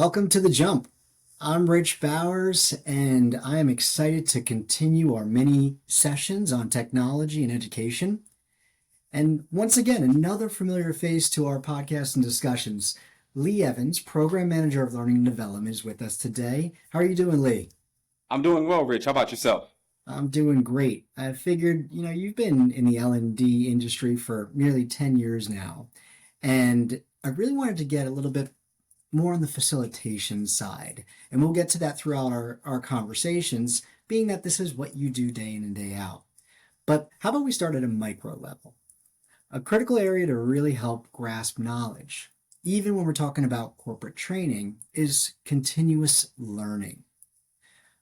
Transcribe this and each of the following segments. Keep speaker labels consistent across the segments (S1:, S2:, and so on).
S1: Welcome to The Jump. I'm Rich Bowers, and I am excited to continue our mini sessions on technology and education. And once again, another familiar face to our podcast and discussions. Lee Evans, Program Manager of Learning and Development, is with us today. How are you doing, Lee?
S2: I'm doing well, Rich. How about yourself?
S1: I'm doing great. I figured, you've been in the L&D industry for nearly 10 years now, and I really wanted to get a little bit more on the facilitation side. And we'll get to that throughout our conversations, being that this is what you do day in and day out. But how about we start at a micro level? A critical area to really help grasp knowledge, even when we're talking about corporate training, is continuous learning.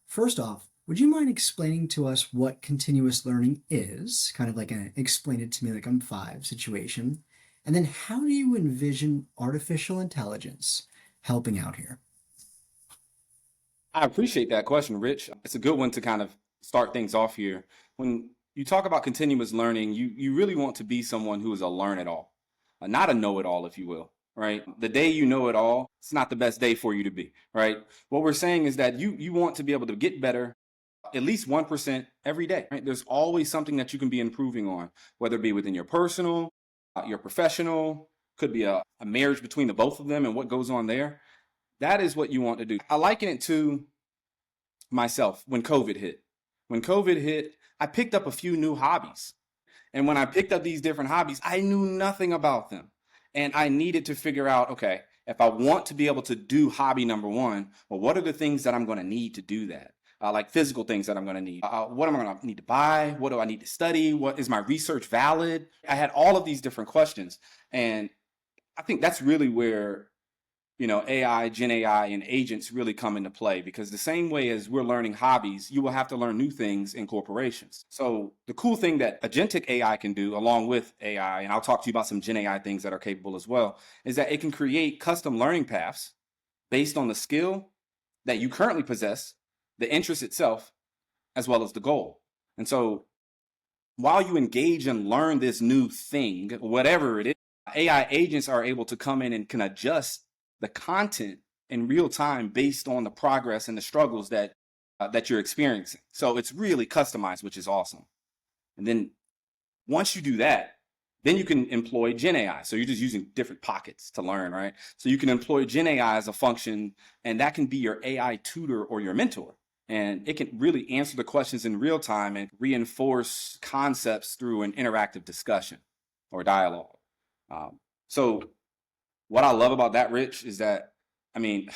S1: First off, would you mind explaining to us what continuous learning is? Kind of like an explain it to me like I'm five situation. And then how do you envision artificial intelligence helping out here?
S2: I appreciate that question, Rich. It's a good one to kind of start things off here. When you talk about continuous learning, you really want to be someone who is a learn-it-all, not a know-it-all, if you will, right? The day you know it all, it's not the best day for you to be, right? What we're saying is that you want to be able to get better at least 1% every day, right? There's always something that you can be improving on, whether it be within your personal, your professional, could be a marriage between the both of them and what goes on there. That is what you want to do. I liken it to myself when COVID hit. When COVID hit, I picked up a few new hobbies. And when I picked up these different hobbies, I knew nothing about them. And I needed to figure out, okay, if I want to be able to do hobby number one, well, what are the things that I'm going to need to do that? Like physical things that I'm going to need. What am I going to need to buy? What do I need to study? What is my research valid? I had all of these different questions. And I think that's really where AI, Gen AI, and agents really come into play, because the same way as we're learning hobbies, you will have to learn new things in corporations. So the cool thing that agentic AI can do along with AI, and I'll talk to you about some Gen AI things that are capable as well, is that it can create custom learning paths based on the skill that you currently possess, the interest itself, as well as the goal. And so while you engage and learn this new thing, whatever it is, AI agents are able to come in and can adjust the content in real time based on the progress and the struggles that you're experiencing. So it's really customized, which is awesome. And then once you do that, then you can employ Gen AI. So you're just using different pockets to learn, right? So you can employ Gen AI as a function, and that can be your AI tutor or your mentor. And it can really answer the questions in real time and reinforce concepts through an interactive discussion or dialogue. So what I love about that, Rich, is that, I mean,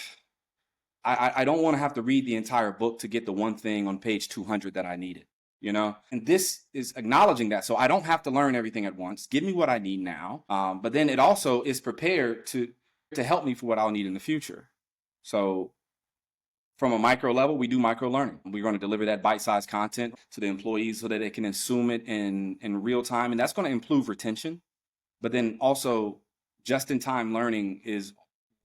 S2: I don't want to have to read the entire book to get the one thing on page 200 that I needed, And this is acknowledging that. So I don't have to learn everything at once. Give me what I need now. But then it also is prepared to help me for what I'll need in the future. So from a micro level, we do micro learning. We're going to deliver that bite-sized content to the employees so that they can consume it in real time. And that's going to improve retention. But then also just-in-time learning is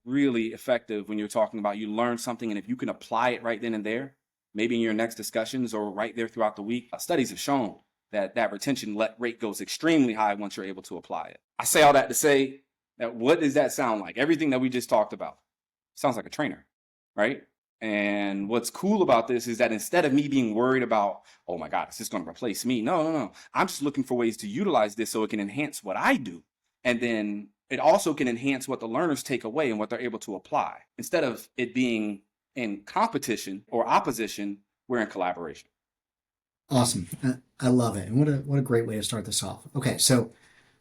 S2: really effective when you're talking about you learn something, and if you can apply it right then and there, maybe in your next discussions or right there throughout the week, studies have shown that retention rate goes extremely high once you're able to apply it. I say all that to say that what does that sound like? Everything that we just talked about sounds like a trainer, right? And what's cool about this is that instead of me being worried about, oh my God, is this going to replace me? No. I'm just looking for ways to utilize this so it can enhance what I do. And then it also can enhance what the learners take away and what they're able to apply. Instead of it being in competition or opposition, we're in collaboration.
S1: Awesome. I love it. And what a great way to start this off. Okay, so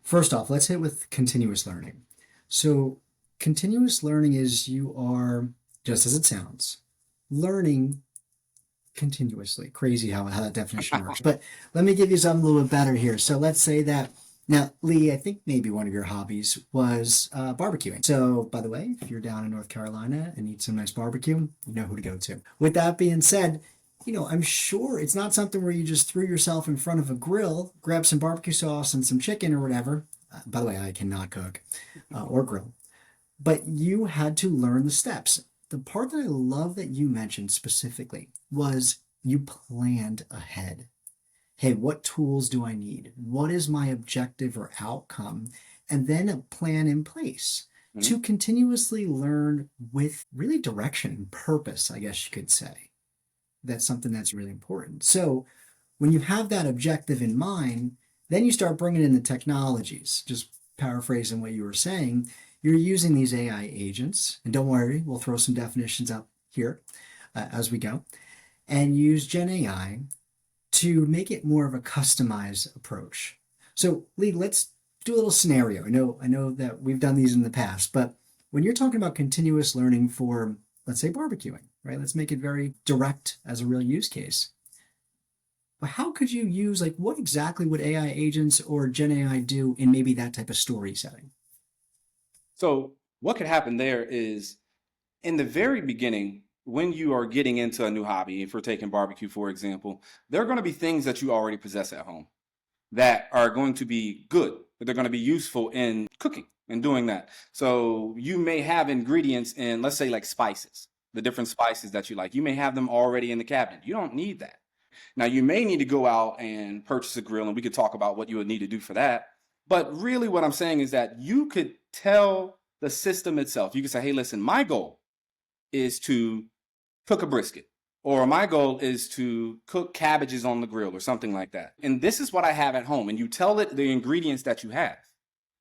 S1: first off, let's hit with continuous learning. So continuous learning is you are, just as it sounds, learning continuously. Crazy how that definition works. But let me give you something a little bit better here. So let's say that now, Lee, I think maybe one of your hobbies was barbecuing. So, by the way, if you're down in North Carolina and need some nice barbecue, you know who to go to. With that being said, I'm sure it's not something where you just threw yourself in front of a grill, grab some barbecue sauce and some chicken or whatever. By the way, I cannot cook or grill. But you had to learn the steps. The part that I love that you mentioned specifically was you planned ahead. Hey, what tools do I need? What is my objective or outcome? And then a plan in place. to continuously learn with really direction and purpose, I guess you could say. That's something that's really important. So when you have that objective in mind, then you start bringing in the technologies. Just paraphrasing what you were saying, you're using these AI agents, and don't worry, we'll throw some definitions up here as we go, and use Gen AI to make it more of a customized approach. So, Lee, let's do a little scenario. I know that we've done these in the past, but when you're talking about continuous learning for, let's say, barbecuing, right? Let's make it very direct as a real use case. But how could you use, like, what exactly would AI agents or Gen AI do in maybe that type of story setting?
S2: So what could happen there is in the very beginning, when you are getting into a new hobby, if we're taking barbecue, for example, there are going to be things that you already possess at home that are going to be good, that they're going to be useful in cooking and doing that. So you may have ingredients in, let's say, like spices, the different spices that you like. You may have them already in the cabinet. You don't need that. Now, you may need to go out and purchase a grill, and we could talk about what you would need to do for that. But really, what I'm saying is that you could tell the system itself, you could say, hey, listen, my goal is to cook a brisket, or my goal is to cook cabbages on the grill, or something like that. And this is what I have at home. And you tell it the ingredients that you have.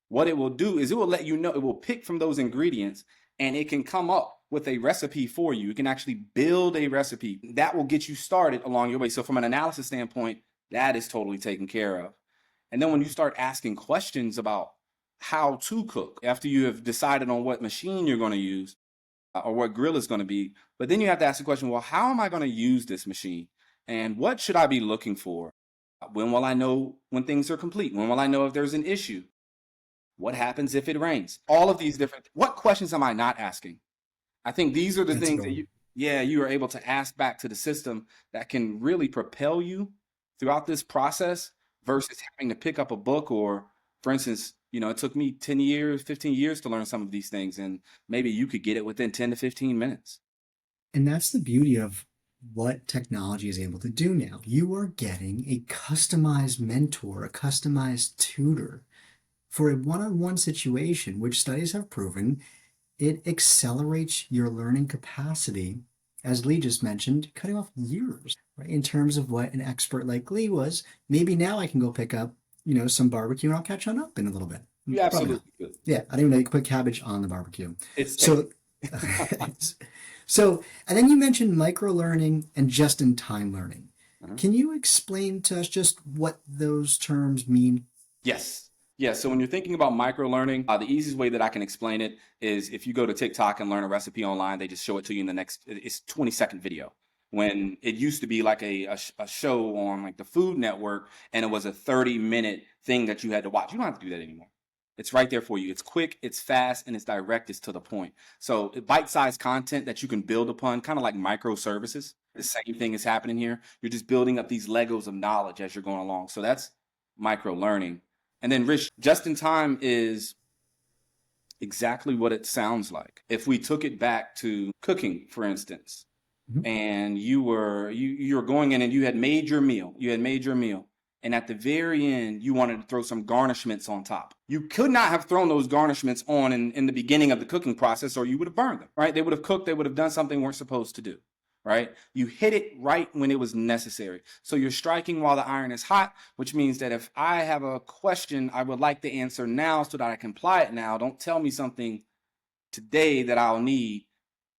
S2: What it will do is it will let you know, it will pick from those ingredients and it can come up with a recipe for you. It can actually build a recipe that will get you started along your way. So from an analysis standpoint, that is totally taken care of. And then when you start asking questions about how to cook, after you have decided on what machine you're going to use or what grill is going to be, but then you have to ask the question, well, how am I going to use this machine? And what should I be looking for? When will I know when things are complete? When will I know if there's an issue? What happens if it rains? All of these different, what questions am I not asking? I think these are the
S1: That's a
S2: things
S1: good
S2: that
S1: one.
S2: you are able to ask back to the system that can really propel you throughout this process versus having to pick up a book or, for instance, it took me 10 years, 15 years to learn some of these things, and maybe you could get it within 10 to 15 minutes.
S1: And that's the beauty of what technology is able to do now. You are getting a customized mentor, a customized tutor for a one on one situation, which studies have proven it accelerates your learning capacity, as Lee just mentioned, cutting off years, right? In terms of what an expert like Lee was, maybe now I can go pick up, some barbecue and I'll catch on up in a little bit.
S2: You
S1: Probably not.
S2: absolutely could.
S1: Yeah, I didn't even know you could put cabbage on the barbecue.
S2: It's
S1: So, so, and then you mentioned micro learning and just in time learning.
S2: Mhm.
S1: Can you explain to us just what those terms mean?
S2: Yes. Yes. So when you're thinking about micro learning, the easiest way that I can explain it is if you go to TikTok and learn a recipe online, they just show it to you in the next, it's 20-second video. When it used to be like a show on like the Food Network and it was a 30-minute thing that you had to watch. You don't have to do that anymore. It's right there for you. It's quick, it's fast, and it's direct, it's to the point. So bite-sized content that you can build upon, kind of like microservices. The same thing is happening here. You're just building up these Legos of knowledge as you're going along. So that's micro learning. And then, Rich, just in time is exactly what it sounds like. If we took it back to cooking, for instance,
S1: Mhm.
S2: and you were going in and you had made your meal, and at the very end you wanted to throw some garnishments on top. You could not have thrown those garnishments on in the beginning of the cooking process, or you would have burned them, right? They would have cooked, they would have done something they weren't supposed to do, right? You hit it right when it was necessary. So you're striking while the iron is hot, which means that if I have a question, I would like the answer now so that I can apply it now. Don't tell me something today that I'll need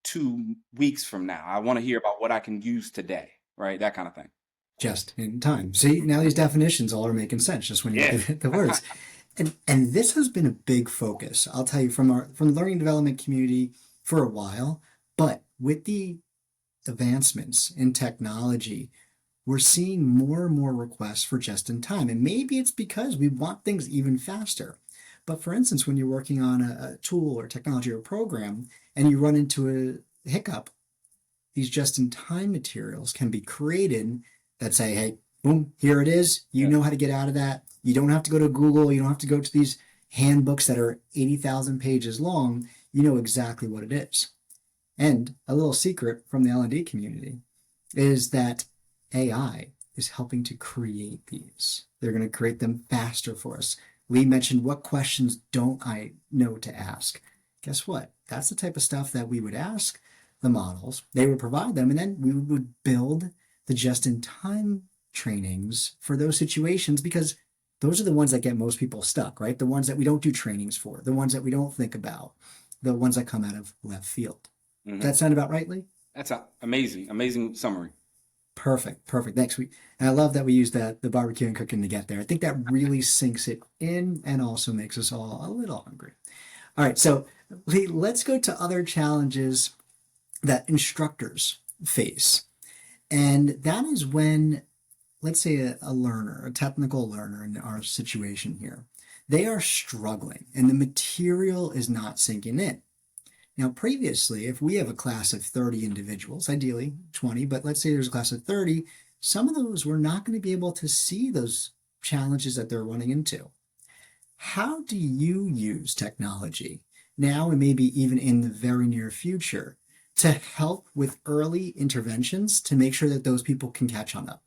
S2: 2 weeks from now. I want to hear about what I can use today, right? That kind of thing.
S1: Just in time. See, now these definitions all are making sense just when you look
S2: Yeah.
S1: at the words. And this has been a big focus, I'll tell you, from the learning and development community for a while. But with the advancements in technology, we're seeing more and more requests for just in time. And maybe it's because we want things even faster. But for instance, when you're working on a tool or technology or program and you run into a hiccup, these just-in-time materials can be created that say, hey, boom, here it is. You
S2: Yeah.
S1: know how to get out of that. You don't have to go to Google. You don't have to go to these handbooks that are 80,000 pages long. You know exactly what it is. And a little secret from the L&D community is that AI is helping to create these. They're going to create them faster for us. Lee mentioned, what questions don't I know to ask? Guess what? That's the type of stuff that we would ask the models. They would provide them, and then we would build the just-in-time trainings for those situations because those are the ones that get most people stuck, right? The ones that we don't do trainings for, the ones that we don't think about, the ones that come out of left field.
S2: Hmm.
S1: That sound about right, Lee?
S2: That's a amazing, amazing summary.
S1: Perfect, perfect. Next week, and I love that we use that the barbecue and cooking to get there. I think that really sinks it in and also makes us all a little hungry. All right, so Lee, let's go to other challenges that instructors face. And that is when, let's say, a learner, a technical learner in our situation here, they are struggling and the material is not sinking in. Now, previously, if we have a class of 30 individuals, ideally 20, but let's say there's a class of 30, some of those we're not going to be able to see those challenges that they're running into. How do you use technology now and maybe even in the very near future to help with early interventions to make sure that those people can catch on up?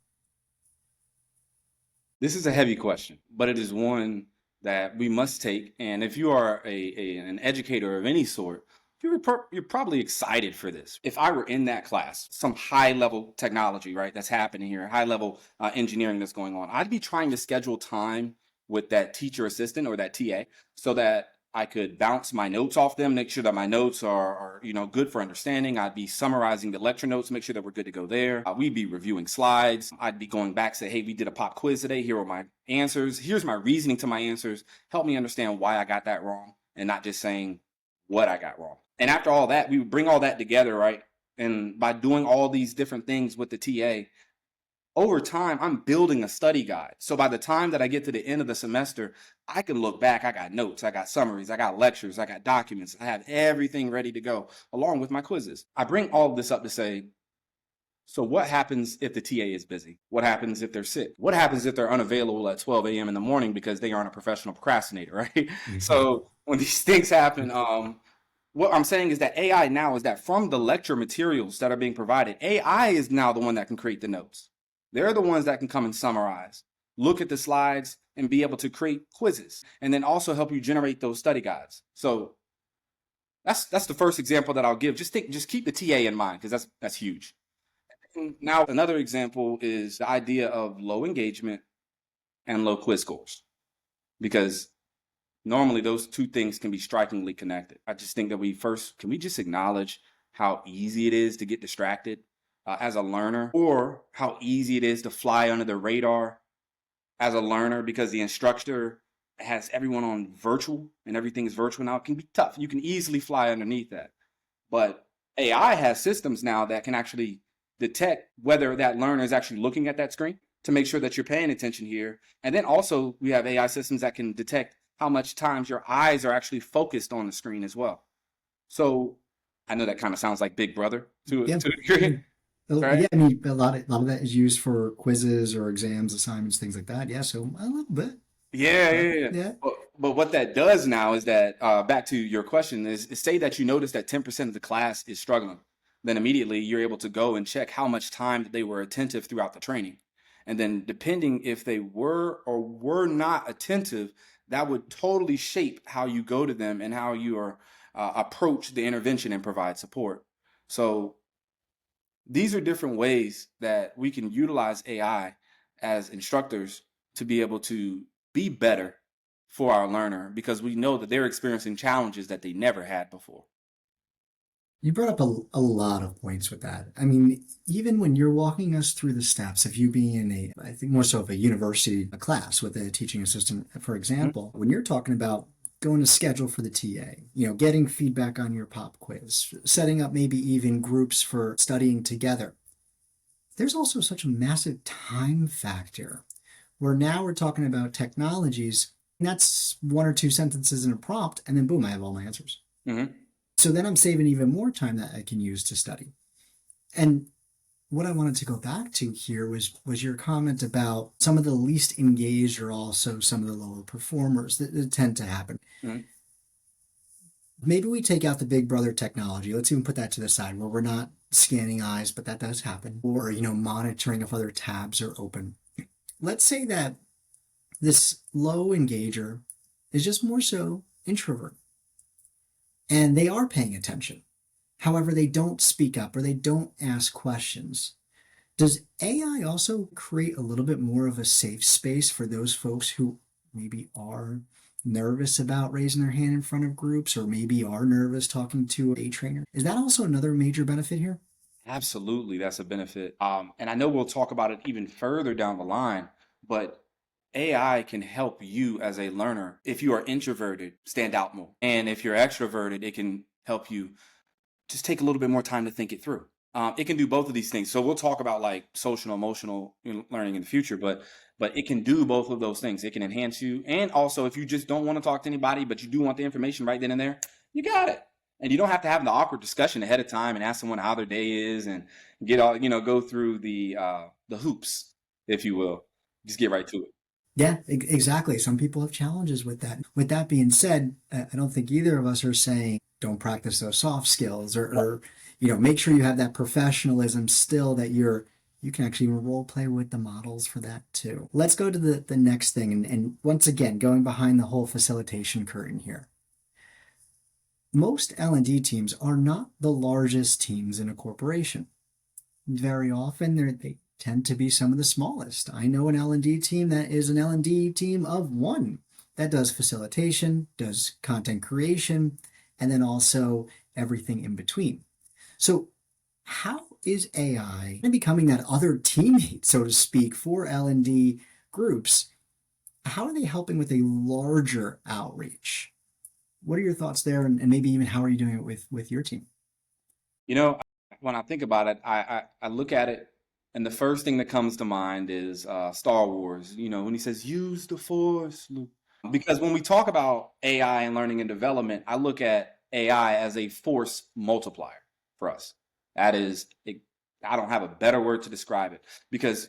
S2: This is a heavy question, but it is one that we must take. And if you are an educator of any sort, you're probably excited for this. If I were in that class, some high level technology, right, that's happening here, high level engineering that's going on, I'd be trying to schedule time with that teacher assistant or that TA so that I could bounce my notes off them, make sure that my notes are good for understanding. I'd be summarizing the lecture notes, make sure that we're good to go there. We'd be reviewing slides. I'd be going back, say, hey, we did a pop quiz today. Here are my answers. Here's my reasoning to my answers. Help me understand why I got that wrong and not just saying what I got wrong. And after all that, we would bring all that together, right? And by doing all these different things with the TA, over time, I'm building a study guide. So by the time that I get to the end of the semester, I can look back. I got notes, I got summaries, I got lectures, I got documents. I have everything ready to go along with my quizzes. I bring all of this up to say, so what happens if the TA is busy? What happens if they're sick? What happens if they're unavailable at 12 a.m. in the morning because they aren't a professional procrastinator, right?
S1: Mhm.
S2: So when these things happen, what I'm saying is that AI now is that from the lecture materials that are being provided, AI is now the one that can create the notes. They're the ones that can come and summarize, look at the slides, and be able to create quizzes, and then also help you generate those study guides. So that's the first example that I'll give. Just keep the TA in mind because that's huge. And now another example is the idea of low engagement and low quiz scores because normally those two things can be strikingly connected. I just think that can we just acknowledge how easy it is to get distracted as a learner, or how easy it is to fly under the radar as a learner because the instructor has everyone on virtual and everything is virtual now. It can be tough. You can easily fly underneath that. But AI has systems now that can actually detect whether that learner is actually looking at that screen to make sure that you're paying attention here. And then also we have AI systems that can detect how much times your eyes are actually focused on the screen as well. So I know that kind of sounds like Big Brother
S1: Yeah.
S2: to a degree, right?
S1: Yeah, I mean, a lot of that is used for quizzes or exams, assignments, things like that. Yeah, so a little bit.
S2: Yeah,
S1: But
S2: yeah, yeah.
S1: yeah.
S2: But what that does now is that back to your question is say that you notice that 10% of the class is struggling, then immediately you're able to go and check how much time that they were attentive throughout the training. And then depending if they were or were not attentive, that would totally shape how you go to them and how you are approach the intervention and provide support. So these are different ways that we can utilize AI as instructors to be able to be better for our learner because we know that they're experiencing challenges that they never had before.
S1: You brought up a lot of points with that. I mean, even when you're walking us through the steps of you being in I think more so of a university class with a teaching assistant, for
S2: Mhm.
S1: example, when you're talking about going to schedule for the TA, getting feedback on your pop quiz, setting up maybe even groups for studying together, there's also such a massive time factor where now we're talking about technologies, and that's one or two sentences in a prompt, and then boom, I have all my answers.
S2: Mhm.
S1: So then I'm saving even more time that I can use to study. And what I wanted to go back to here was your comment about some of the least engaged are also some of the lower performers that tend to happen.
S2: Mhm.
S1: Maybe we take out the big brother technology. Let's even put that to the side where we're not scanning eyes, but that does happen. Or, monitoring if other tabs are open. Let's say that this low engager is just more so introvert. and they are paying attention. However, they don't speak up or they don't ask questions. Does AI also create a little bit more of a safe space for those folks who maybe are nervous about raising their hand in front of groups or maybe are nervous talking to a trainer? Is that also another major benefit here?
S2: Absolutely, that's a benefit. And I know we'll talk about it even further down the line, but AI can help you as a learner. If you are introverted, stand out more. And if you're extroverted, it can help you just take a little bit more time to think it through. It can do both of these things. So we'll talk about like social emotional learning in the future, but it can do both of those things. It can enhance you, and also if you just don't want to talk to anybody, but you do want the information right then and there, you got it. And you don't have to have the awkward discussion ahead of time and ask someone how their day is and get all go through the hoops, if you will. Just get right to it.
S1: Yeah, exactly. Some people have challenges with that. With that being said, I don't think either of us are saying don't practice those soft skills or make sure you have that professionalism still that you can actually role play with the models for that too. Let's go to the next thing and once again going behind the whole facilitation curtain here. Most L&D teams are not the largest teams in a corporation. Very often they tend to be some of the smallest. I know an L&D team that is an L&D team of one that does facilitation, does content creation, and then also everything in between. So how is AI becoming that other teammate, so to speak, for L&D groups? How are they helping with a larger outreach? What are your thoughts there? And maybe even how are you doing it with your team?
S2: You know, when I think about it, I look at it, and the first thing that comes to mind is Star Wars. When he says "use the Force," Luke. Because when we talk about AI and learning and development, I look at AI as a force multiplier for us. That is, I don't have a better word to describe it because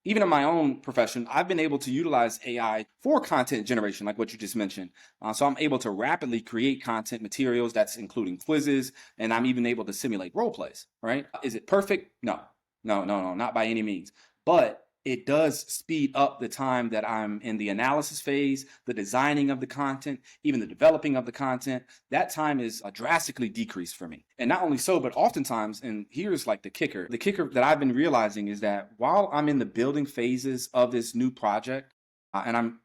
S2: even in my own profession, I've been able to utilize AI for content generation, like what you just mentioned. So I'm able to rapidly create content materials that's including quizzes, and I'm even able to simulate role plays, right? Is it perfect? No, no, no, no, not by any means. But it does speed up the time that I'm in the analysis phase, the designing of the content, even the developing of the content. That time is drastically decreased for me. And not only so, but oftentimes, and here's like the kicker that I've been realizing is that while I'm in the building phases of this new project and I'm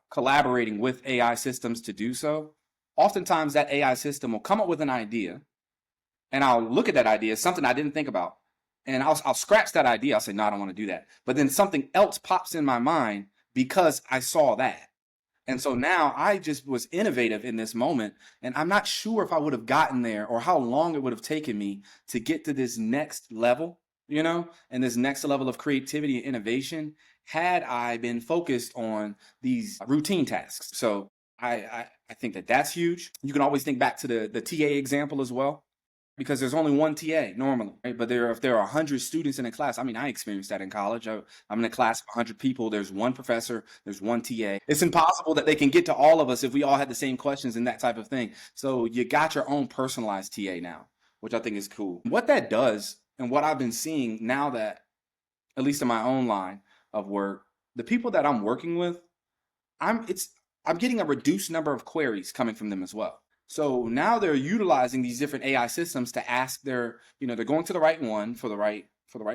S2: collaborating with AI systems to do so, oftentimes that AI system will come up with an idea and I'll look at that idea, something I didn't think about, and I'll scratch that idea. I'll say, no, I don't want to do that. But then something else pops in my mind because I saw that. And so now I just was innovative in this moment. And I'm not sure if I would have gotten there or how long it would have taken me to get to this next level, and this next level of creativity and innovation had I been focused on these routine tasks. So I think that that's huge. You can always think back to the TA example as well because there's only one TA normally, right? But if there are 100 students in a class, I mean, I experienced that in college. I'm in a class of 100 people. There's one professor, there's one TA. It's impossible that they can get to all of us if we all had the same questions and that type of thing. So you got your own personalized TA now, which I think is cool. What that does, and what I've been seeing now that, at least in my own line of work, the people that I'm working with, I'm it's I'm getting a reduced number of queries coming from them as well. So now they're utilizing these different AI systems to ask they're going to the right one for the right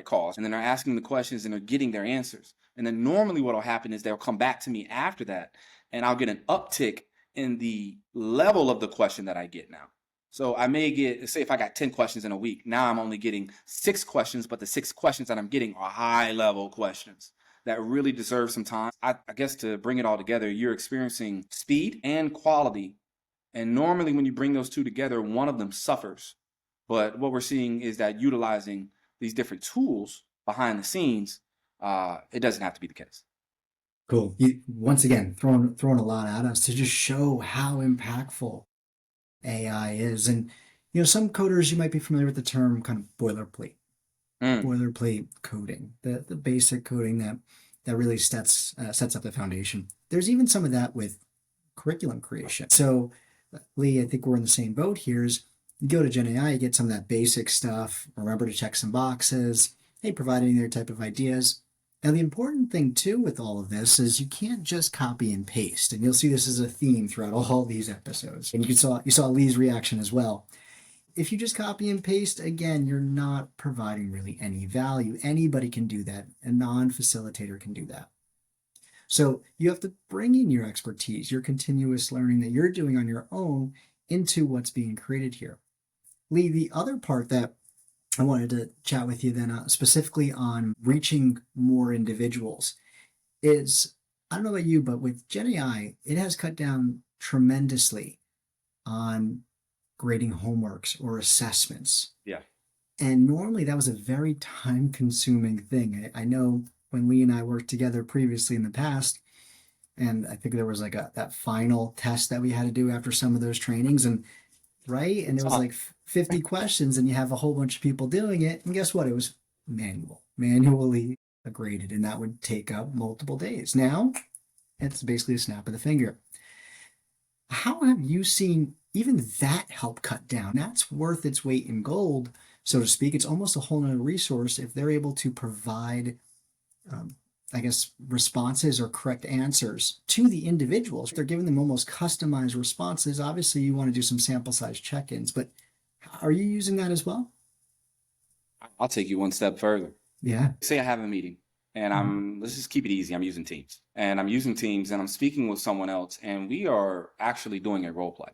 S2: cause, and then they're asking the questions and they're getting their answers. And then normally what'll happen is they'll come back to me after that, and I'll get an uptick in the level of the question that I get now. So I may get, say if I got 10 questions in a week, now I'm only getting 6 questions, but the 6 questions that I'm getting are high level questions that really deserve some time. I guess to bring it all together, you're experiencing speed and quality. And normally, when you bring those two together, one of them suffers. But what we're seeing is that utilizing these different tools behind the scenes, it doesn't have to be the case.
S1: Cool. Once again, throwing a lot at us to just show how impactful AI is. And some coders you might be familiar with the term kind of
S2: Mm,
S1: boilerplate coding, the basic coding that really sets up the foundation. There's even some of that with curriculum creation. So, Lee, I think we're in the same boat here. Is you go to Gen AI, you get some of that basic stuff. Remember to check some boxes. Hey, provide any other type of ideas. Now, the important thing too with all of this is you can't just copy and paste, and you'll see this as a theme throughout all these episodes. And you saw Lee's reaction as well. If you just copy and paste, again, you're not providing really any value. Anybody can do that. A non-facilitator can do that. So you have to bring in your expertise, your continuous learning that you're doing on your own into what's being created here. Lee, the other part that I wanted to chat with you then specifically on reaching more individuals is, I don't know about you, but with Gen AI, it has cut down tremendously on grading homeworks or assessments.
S2: Yeah.
S1: And normally that was a very time consuming thing. I know when Lee and I worked together previously in the past, and I think there was like that final test that we had to do after some of those trainings, and right, and it was like 50 questions, and you have a whole bunch of people doing it, and guess what? It was manually graded, and that would take up multiple days. Now it's basically a snap of the finger. How have you seen even that help cut down? That's worth its weight in gold, so to speak. It's almost a whole nother resource if they're able to provide, I guess, responses or correct answers to the individuals. If they're giving them almost customized responses, obviously you want to do some sample size check-ins, but are you using that as well?
S2: I'll take you one step further.
S1: Yeah.
S2: Say I have a meeting and let's just keep it easy. I'm using Teams and I'm speaking with someone else and we are actually doing a role play.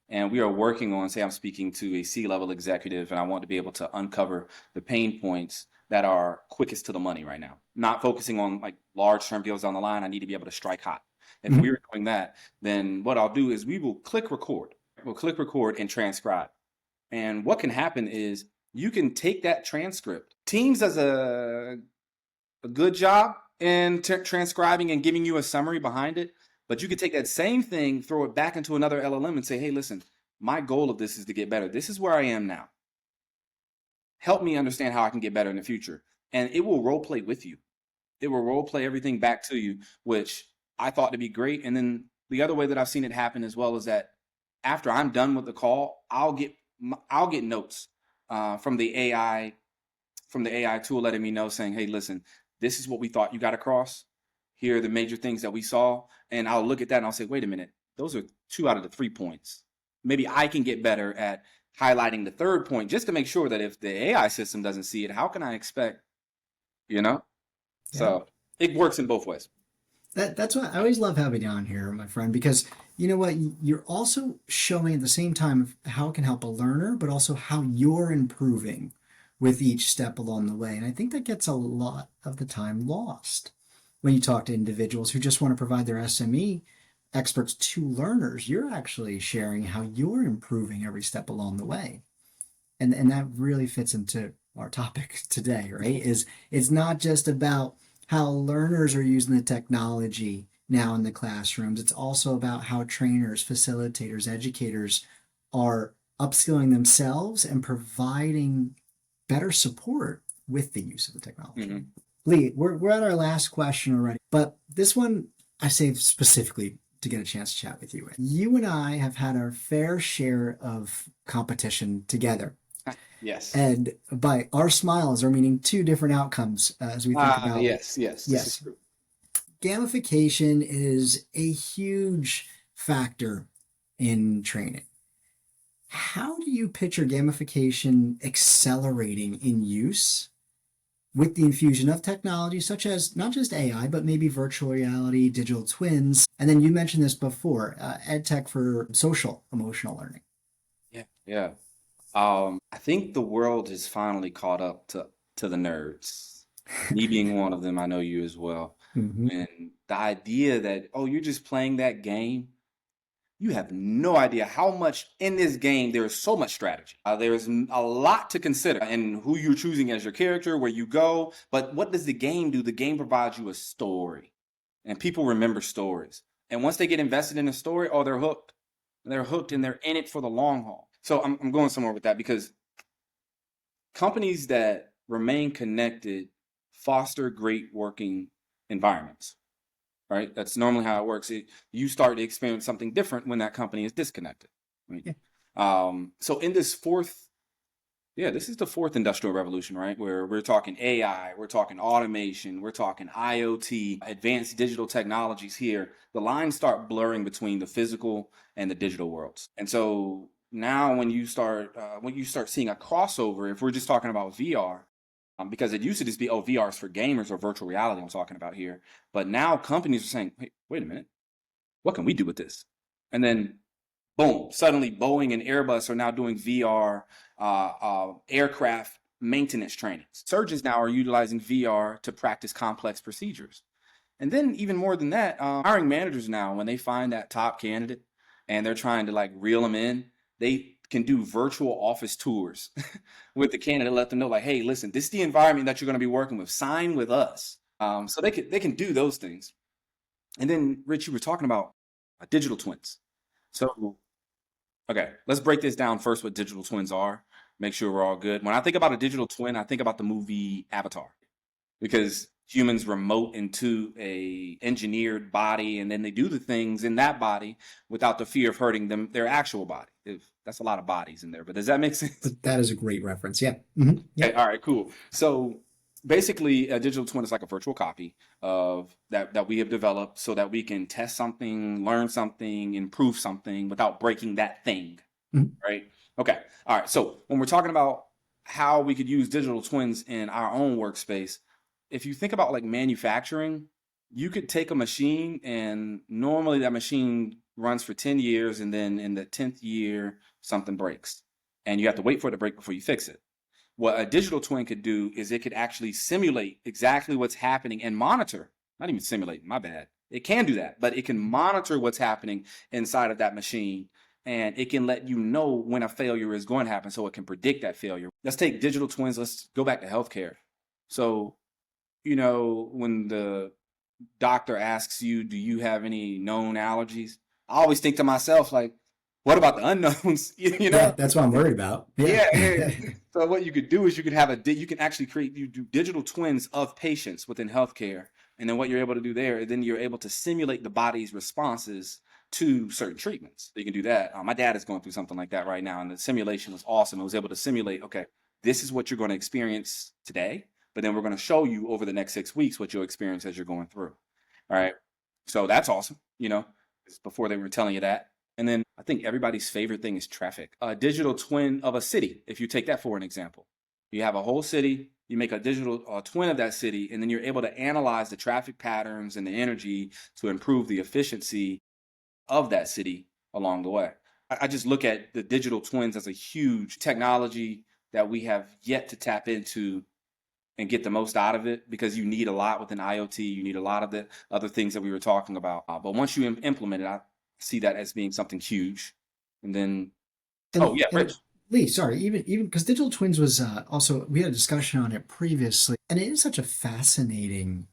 S2: And we are working on, say I'm speaking to a C-level executive and I want to be able to uncover the pain points that are quickest to the money right now. Not focusing on like large term deals down the line. I need to be able to strike hot. If we're doing that, then what I'll do is we will click record. We'll click record and transcribe. And what can happen is you can take that transcript. Teams does a good job in transcribing and giving you a summary behind it. But you could take that same thing, throw it back into another LLM and say, hey, listen, my goal of this is to get better. This is where I am now. Help me understand how I can get better in the future. And it will role play with you. It will role play everything back to you, which I thought to be great. And then the other way that I've seen it happen as well is that after I'm done with the call, I'll get notes from the AI tool letting me know saying, hey, listen, this is what we thought you got across. Here are the major things that we saw. And I'll look at that and I'll say, wait a minute, those are 2 out of the 3 points. Maybe I can get better at highlighting the third point just to make sure that if the AI system doesn't see it, how can I expect, Yeah. So it works in both ways.
S1: That's why I always love having you on here, my friend, because you know what? You're also showing at the same time how it can help a learner, but also how you're improving with each step along the way. And I think that gets a lot of the time lost when you talk to individuals who just want to provide their SME experts to learners. You're actually sharing how you're improving every step along the way. And that really fits into our topic today, right? Is it's not just about how learners are using the technology now in the classrooms. It's also about how trainers, facilitators, educators are upskilling themselves and providing better support with the use of the technology. Lee, we're at our last question already, but this one I saved specifically to get a chance to chat with you. You and I have had our fair share of competition together.
S2: Yes.
S1: And by our smiles are meaning 2 different outcomes as we think about.
S2: Yes. This is true.
S1: Gamification is a huge factor in training. How do you picture gamification accelerating in use with the infusion of technology such as not just AI, but maybe virtual reality, digital twins? And then you mentioned this before, ed tech for social emotional learning.
S2: Yeah. I think the world has finally caught up to the nerds. Me being one of them, I know you as well. And the idea that, oh, you're just playing that game, you have no idea how much in this game there is so much strategy. There's a lot to consider and who you're choosing as your character, where you go. But what does the game do? The game provides you a story, and people remember stories. And once they get invested in a story, oh, they're hooked. They're hooked and they're in it for the long haul. So I'm going somewhere with that because companies that remain connected foster great working environments, right? That's normally how it works. You start to experience something different when that company is disconnected, right? So in this fourth Yeah, this is the fourth industrial revolution, right? Where we're talking AI, we're talking automation, we're talking IoT, advanced digital technologies here. The lines start blurring between the physical and the digital worlds. And so now when you start seeing a crossover, if we're just talking about VR, because it used to just be, oh, VR is for gamers or virtual reality I'm talking about here. But now companies are saying, wait a minute, what can we do with this? And then boom, suddenly Boeing and Airbus are now doing VR aircraft maintenance trainings. Surgeons now are utilizing VR to practice complex procedures. And then even more than that, hiring managers now, when they find that top candidate and they're trying to like reel them in, they can do virtual office tours with the candidate, let them know like, hey, listen, this is the environment that you're going to be working with. Sign with us. So they can do those things. And then, Rich, you were talking about digital twins. So okay, let's break this down first what digital twins are. Make sure we're all good. When I think about a digital twin, I think about the movie Avatar because humans remote into a engineered body and then they do the things in that body without the fear of hurting them their actual body. If that's a lot of bodies in there, but does that make sense?
S1: But that is a great reference. Yeah.
S2: Okay,
S1: Yep.
S2: all right, cool. So basically, a digital twin is like a virtual copy of that we have developed so that we can test something, learn something, improve something without breaking that thing,
S1: Mhm.
S2: right? Okay, all right. So when we're talking about how we could use digital twins in our own workspace, if you think about like manufacturing, you could take a machine and normally that machine runs for 10 years and then in the 10th year something breaks and you have to wait for it to break before you fix it. What a digital twin could do is it could actually simulate exactly what's happening and monitor, not even simulate, my bad. It can do that, but it can monitor what's happening inside of that machine and it can let you know when a failure is going to happen so it can predict that failure. Let's take digital twins, let's go back to healthcare. So, when the doctor asks you, do you have any known allergies? I always think to myself, like, what about the unknowns? you
S1: Yeah,
S2: know?
S1: that's what I'm worried about. Yeah.
S2: Yeah, yeah, yeah. So what you could do is you could have you can actually you do digital twins of patients within healthcare, and then what you're able to do there, then you're able to simulate the body's responses to certain treatments. So you can do that. My dad is going through something like that right now, and the simulation was awesome. It was able to simulate, okay, this is what you're going to experience today, but then we're going to show you over the next 6 weeks what you'll experience as you're going through. All right. So that's awesome. It's before they were telling you that. And then I think everybody's favorite thing is traffic. A digital twin of a city, if you take that for an example. You have a whole city, you make a digital twin of that city, and then you're able to analyze the traffic patterns and the energy to improve the efficiency of that city along the way. I just look at the digital twins as a huge technology that we have yet to tap into and get the most out of it because you need a lot within IoT. You need a lot of the other things that we were talking about. But once you implement it, I see that as being something huge. And then, oh
S1: And
S2: yeah,
S1: and
S2: Rich.
S1: Lee, sorry, even because digital twins was also we had a discussion on it previously, and it is such a fascinating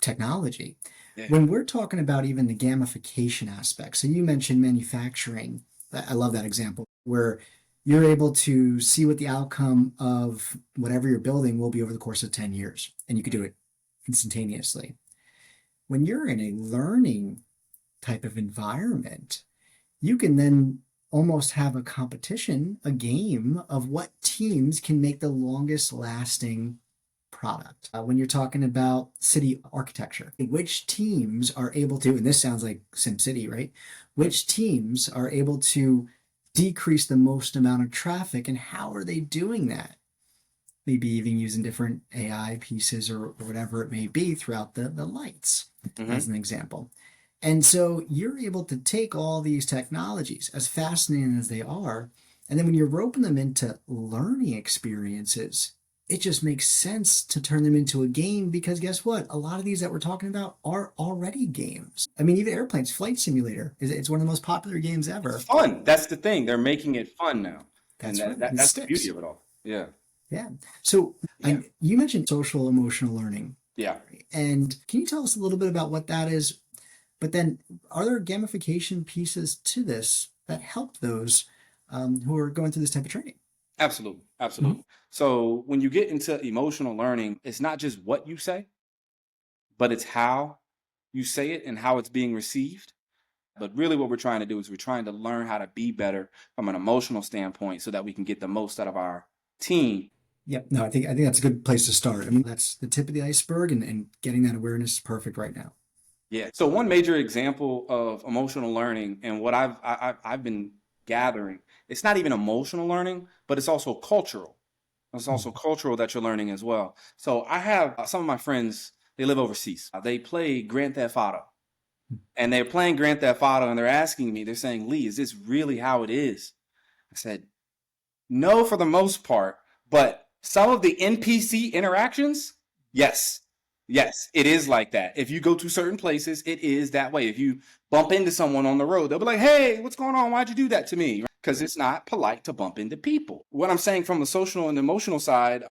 S1: technology.
S2: Yeah.
S1: When we're talking about even the gamification aspect, so you mentioned manufacturing. I love that example where you're able to see what the outcome of whatever you're building will be over the course of 10 years, and you could do it instantaneously. When you're in a learning type of environment, you can then almost have a competition, a game of what teams can make the longest lasting product. When you're talking about city architecture, which teams are able to, and this sounds like SimCity, right? Which teams are able to decrease the most amount of traffic and how are they doing that? Maybe even using different AI pieces or whatever it may be throughout the lights, as
S2: Hmm.
S1: an example. And so you're able to take all these technologies, as fascinating as they are, and then when you're roping them into learning experiences, it just makes sense to turn them into a game because guess what? A lot of these that we're talking about are already games. I mean, even Airplanes Flight Simulator it's one of the most popular games
S2: It's
S1: ever.
S2: fun. That's the thing. They're making it fun now, and
S1: That's right. And it
S2: that's the beauty
S1: sticks.
S2: of it all. Yeah.
S1: Yeah. So
S2: Yeah.
S1: you mentioned social emotional learning.
S2: Yeah.
S1: And can you tell us a little bit about what that is? But then, are there gamification pieces to this that help those who are going through this type of training?
S2: Absolutely.
S1: Mhm.
S2: Absolutely. So when you get into emotional learning, it's not just what you say, but it's how you say it and how it's being received. But really, what we're trying to do is we're trying to learn how to be better from an emotional standpoint so that we can get the most out of our team.
S1: Yep. No, I think that's a good place to start. I mean, that's the tip of the iceberg, and getting that awareness is perfect right now.
S2: Yeah. So one major example of emotional learning and what I've been gathering, it's not even emotional learning, but it's also cultural. It's also
S1: Mhm.
S2: cultural that you're learning as well. So I have some of my friends, they live overseas. They play Grand Theft Auto. And they're playing Grand Theft Auto and they're asking me, they're saying, Lee, is this really how it is? I said, no, for the most part, but some of the NPC interactions, yes. Yes, it is like that. If you go to certain places, it is that way. If you bump into someone on the road, they'll be like, hey, what's going on? Why'd you do that to me? Because it's not polite to bump into people. What I'm saying from the social and emotional side,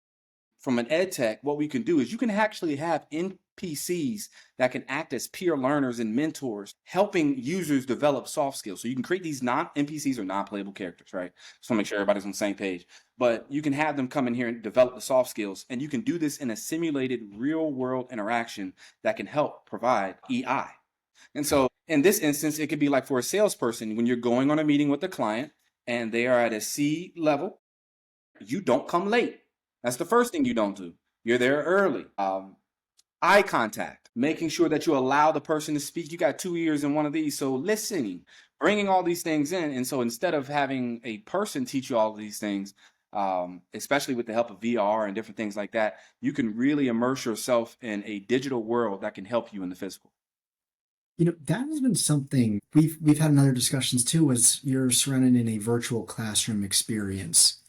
S2: from an ed tech, what we can do is you can actually have NPCs that can act as peer learners and mentors, helping users develop soft skills. So you can create these non NPCs or non-playable characters, right? Just want to make sure everybody's on the same page. But you can have them come in here and develop the soft skills, and you can do this in a simulated real world interaction that can help provide EI. And so in this instance, it could be like for a salesperson, when you're going on a meeting with a client and they are at a C level, you don't come late. That's the first thing you don't do. You're there early. Eye contact, making sure that you allow the person to speak. You got 2 ears in one of these. So listening, bringing all these things in. And so instead of having a person teach you all of these things, especially with the help of VR and different things like that, you can really immerse yourself in a digital world that can help you in the physical.
S1: That has been something we've had in other discussions too, was you're surrounded in a virtual classroom experience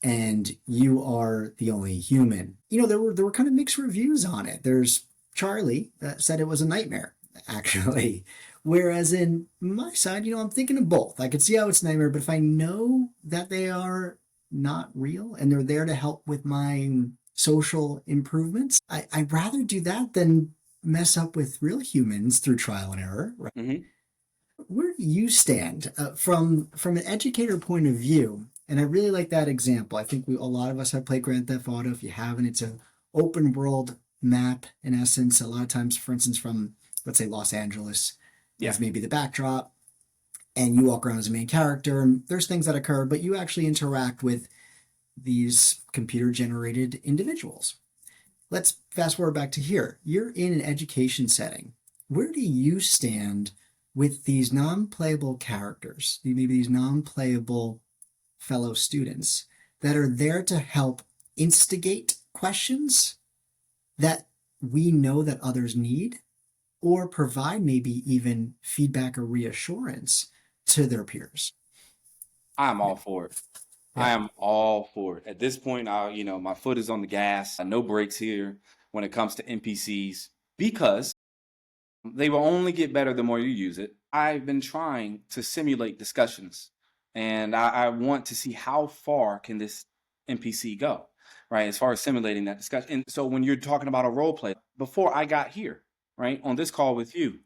S1: and you are the only human. There were kind of mixed reviews on it. There's Charlie that said it was a nightmare, actually. Whereas in my side, I'm thinking of both. I could see how it's a nightmare, but if I know that they are not real and they're there to help with my social improvements, I'd rather do that than mess up with real humans through trial and error. Right?
S2: Hmm.
S1: Where do you stand from an educator point of view? And I really like that example. I think a lot of us have played Grand Theft Auto. If you haven't, it's an open world map in essence. A lot of times, for instance, from let's say Los Angeles
S2: Yeah.
S1: as maybe the backdrop, and you walk around as a main character, and there's things that occur, but you actually interact with these computer generated individuals. Let's fast forward back to here. You're in an education setting. Where do you stand with these non-playable characters, maybe these non-playable fellow students that are there to help instigate questions that we know that others need, or provide maybe even feedback or reassurance to their peers?
S2: I'm all for it. I
S1: Yeah.
S2: am all for it. At this point, my foot is on the gas. No brakes here when it comes to NPCs because they will only get better the more you use it. I've been trying to simulate discussions, and I want to see how far can this NPC go, right? As far as simulating that discussion. And so when you're talking about a role play, before I got here, right, on this call with you,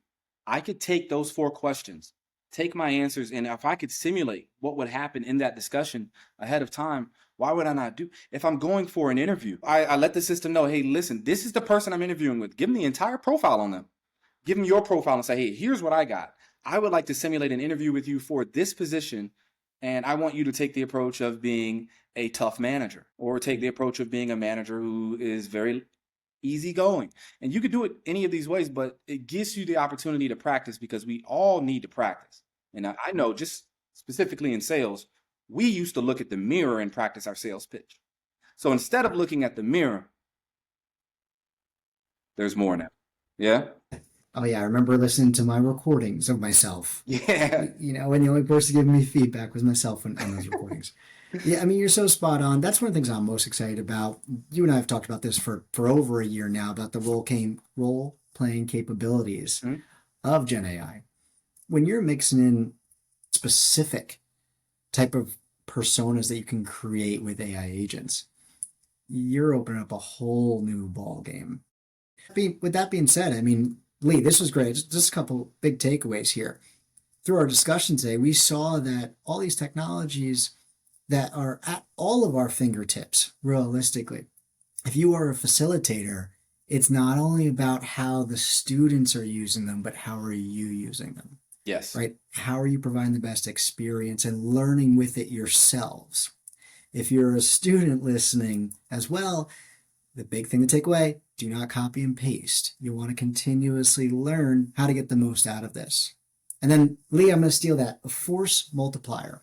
S2: I could take those 4 questions, take my answers, and if I could simulate what would happen in that discussion ahead of time, why would I not do? If I'm going for an interview, I let the system know, hey, listen, this is the person I'm interviewing with. Give them the entire profile on them. Give them your profile and say, hey, here's what I got. I would like to simulate an interview with you for this position. And I want you to take the approach of being a tough manager or take the approach of being a manager who is very easygoing. And you could do it any of these ways, but it gives you the opportunity to practice because we all need to practice. And I know just specifically in sales, we used to look at the mirror and practice our sales pitch. So instead of looking at the mirror, there's more now. Yeah.
S1: Oh yeah, I remember listening to my recordings of myself.
S2: Yeah.
S1: And the only person giving me feedback was myself on those recordings. Yeah, I mean, you're so spot on. That's one of the things I'm most excited about. You and I have talked about this for over a year now about the role playing capabilities
S2: Mhm.
S1: of Gen AI. When you're mixing in specific type of personas that you can create with AI agents, you're opening up a whole new ball game. With that being said, I mean, Lee, this was great. Just a couple big takeaways here. Through our discussion today, we saw that all these technologies that are at all of our fingertips, realistically. If you are a facilitator, it's not only about how the students are using them, but how are you using them,
S2: Yes.
S1: right? How are you providing the best experience and learning with it yourselves? if you're a student listening as well, the big thing to take away, do not copy and paste. You want to continuously learn how to get the most out of this. And then, Lee, I'm going to steal that. A force multiplier.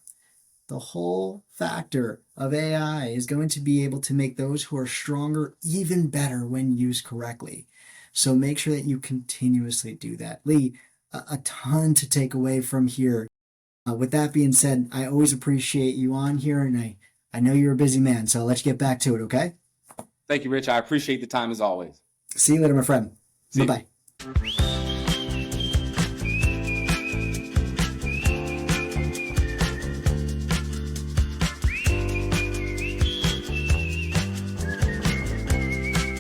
S1: The whole factor of AI is going to be able to make those who are stronger even better when used correctly. So make sure that you continuously do that. Lee, a ton to take away from here. With that being said, I always appreciate you on here, and I know you're a busy man, so let's get back to it, okay?
S2: Thank you, Rich. I appreciate the time as always.
S1: See you later, my friend.
S2: See you.
S1: Bye-bye.